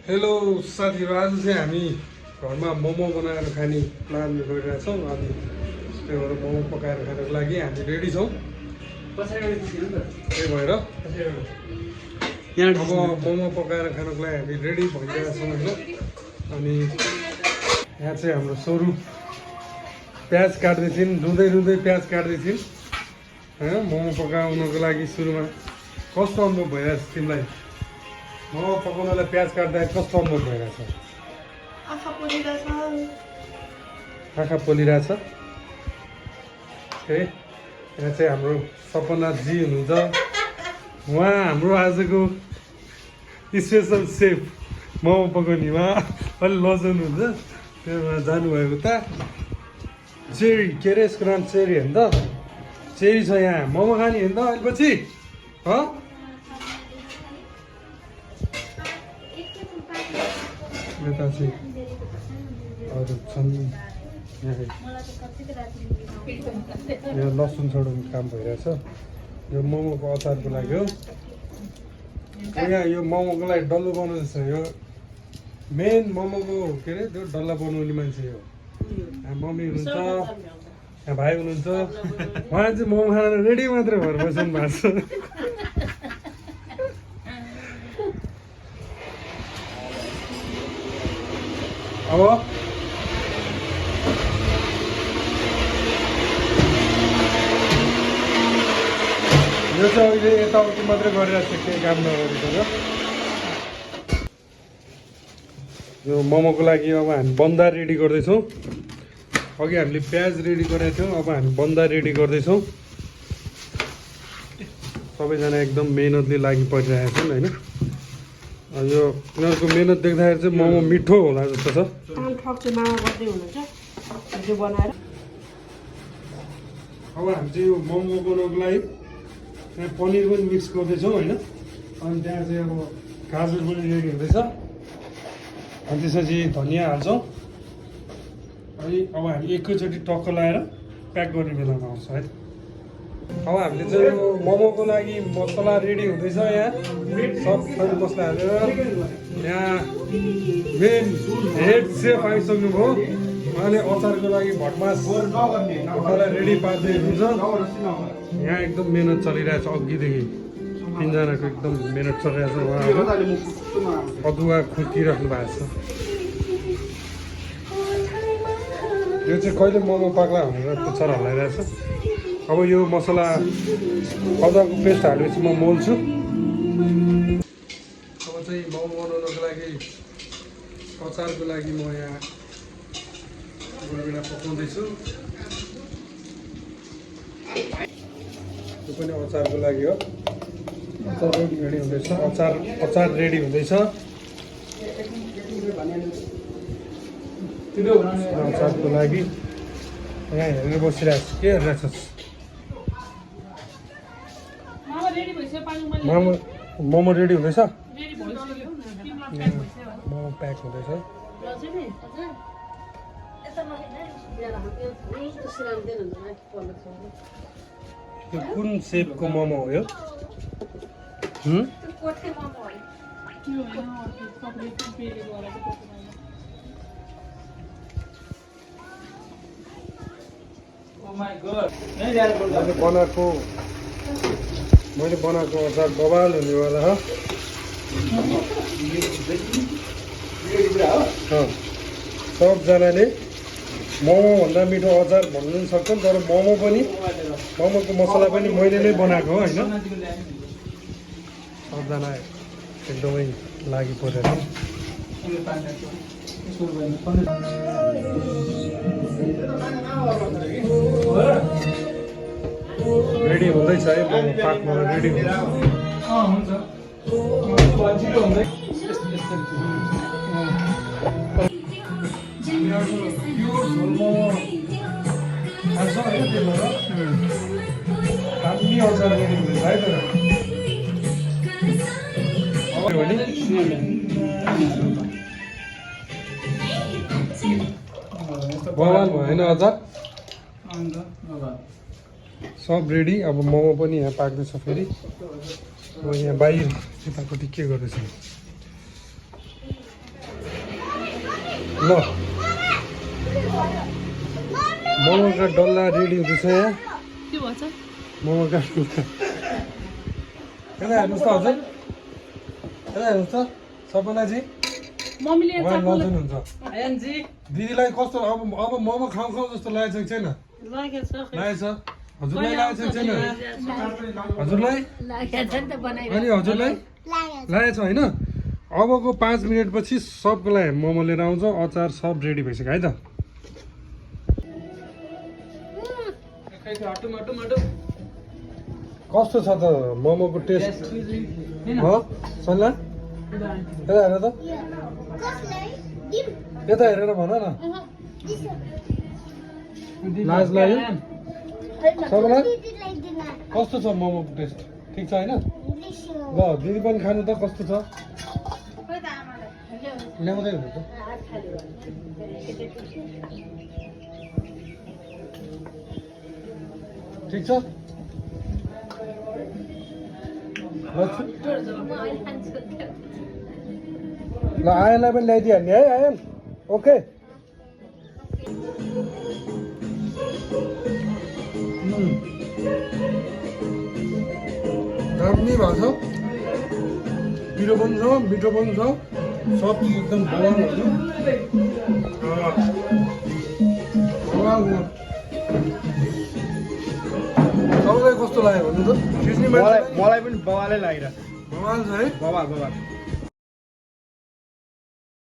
Hello साथीहरु, आज चाहिँ हामी घरमा मोमो बनाएर खाने प्लान गरिरहेछौँ। अनि त्यही भएर मोमो पकाएर खानको लागि हामी रेडी छौँ। त्यही भएर अब मोमो पकाएर खानको लागि हामी रेडी भइरहेछौँ होइन। अनि यहाँ चाहिँ हाम्रो स्वरूप प्याज काट्दै थिइन्, रुँदै प्याज काट्दै थिइन् होइन मोमो पकाउनको लागि। सुरुमा कस्तो अनुभव भइरहेछ तिमीलाई? मोमो पकाउनलाई प्याज काट्दा कस्तो अनुभव भइरहेछ? आँखा पोलिरहेछ। यहाँ चाहिँ हाम्रो सपनाजी हुनुहुन्छ। उहाँ हाम्रो आजको स्पेसल सेफ मोमो पकाउने। उहाँ अलिक लजाउनुहुन्छ, त्यो उहाँ जानुभएको त चेरी, के अरे यसको नाम चेरी होइन त? चेरी छ यहाँ। मोमो खाने होइन त अहिले पछि? यता चाहिँ अरू छन्। यहाँ लसुन छोडाउने काम भइरहेछ। यो मोमोको अचारको लागि हो। यहाँ यो मोमोको लागि डल्लो बनाउँदैछ। यो मेन मोमोको के अरे त्यो डल्ला बनाउने मान्छे हो। यहाँ मम्मी हुनुहुन्छ, यहाँ भाइ हुनुहुन्छ। उहाँ चाहिँ मोमो खाएर रेडी मात्रै भएर बस्नु भएको छ। अब यो चाहिँ अहिले यताउति मात्रै गरिरहेको छ, केही काम नगरिकन। यो मोमोको लागि अब हामी बन्दा रेडी गर्दैछौँ। अघि हामीले प्याज रेडी गरेका थियौँ, अब हामी बन्दा रेडी गर्दैछौँ। सबैजना एकदम मेहनतले लागि परिरहेका छन् होइन। यो उनीहरूको मेहनत देख्दाखेरि चाहिँ मोमो मिठो होला जस्तो छ। अब हामी चाहिँ यो मोमो बनाउनको लागि त्यहाँ पनिर पनि मिक्स गर्दैछौँ होइन। अनि त्यहाँ चाहिँ अब गाजर पनि रेडी हुँदैछ। अनि त्यसपछि धनियाँ हाल्छौँ। अनि अब हामी एकैचोटि टक्क लगाएर प्याक गर्ने बेलामा आउँछ है। अब हामीले चाहिँ यो मोमोको लागि मसला रेडी हुँदैछ। यहाँ सब थरी मसला हालेर यहाँ मेन हेड सेफ आइसक्नुभयो। उहाँले अचारको लागि भटमासलाई रेडी पार्दै हुनुहुन्छ। यहाँ एकदम मिहिनेत चलिरहेछ अघिदेखि। तिनजनाको एकदम मिहिनेत चलिरहेछ। उहाँहरू अदुवा खुर्किराख्नु भएको छ। यो चाहिँ कहिले मोमो पाक्ला भनेर पुच्छर हल्लाइरहेछ। अब यो मसला अदुवाको पेस्ट हालेपछि म मोल्छु। अब चाहिँ मोमो बनाउनको लागि अचारको लागि म यहाँ गोलबिना पकाउँदैछु। यो पनि अचारको लागि हो। अचार रेडी हुँदैछ। अचार रेडी हुँदैछ। अचारको लागि यहाँ हेरेर बसिरहेको छु। के हेरिरहेछस्? मोमो रेडी हुँदैछ। मोमो प्याक हुँदैछ। यो कुन सेपको मोमो हो यो? मैले बनाएको अचार बवाल हुनेवाला हो। सबजनाले मोमोभन्दा मिठो अचार भन्नु पनि सक्छन्, तर मोमोको मसला पनि मैले नै बनाएको हो होइन। सबजना एकदमै लागि परेर रेडी हुँदैछ है। मोमो पाक्न रेडी हुन्छ। बवाल भएन अचार? सब रेडी। अब मोमो पनि यहाँ पाक्दैछ। फेरि म यहाँ बाहिर यतापट्टि के गर्दैछु? ल मोमोका डल्ला रेडी हुँदैछ यहाँ के भन्छ मोमोका डल्ला यता हेर्नुहोस् त हजुर यता हेर्नुहोस् त सबैलाई चाहिँ मम्मीले उहाँ लजाउनुहुन्छ एनजी दिदीलाई कस्तो अब मोमो खाउँ खाउँ जस्तो लागेको छैन लागेको छ लागेछ हजुरलाई लागेको छैन हजुरलाई अनि हजुरलाई लागेको छ होइन अबको 5 मिनटपछि सबको लागि मोमो लिएर आउँछ अचार सब रेडी भइसक्यो है त कस्तो छ त मोमोको टेस्ट सल्लाह यता हेर त यता हेरेर भन न लाज लाग्यो सबैलाई कस्तो छ मोमोको टेस्ट ठिक छ होइन ल दिदी पनि खानु त कस्तो छ ल्याउँदै हुनु त ठिक छ ल आयनलाई पनि ल्याइदिइहाल्ने है आयन ओके दामी भएको छ पिरो पनि छ मिठो पनि छ सब्जी एकदम बवाल हुन्छ सबैलाई कस्तो लाग्यो भन्नु त मलाई पनि बवालै लागिरहेको बवाल छ है बवाल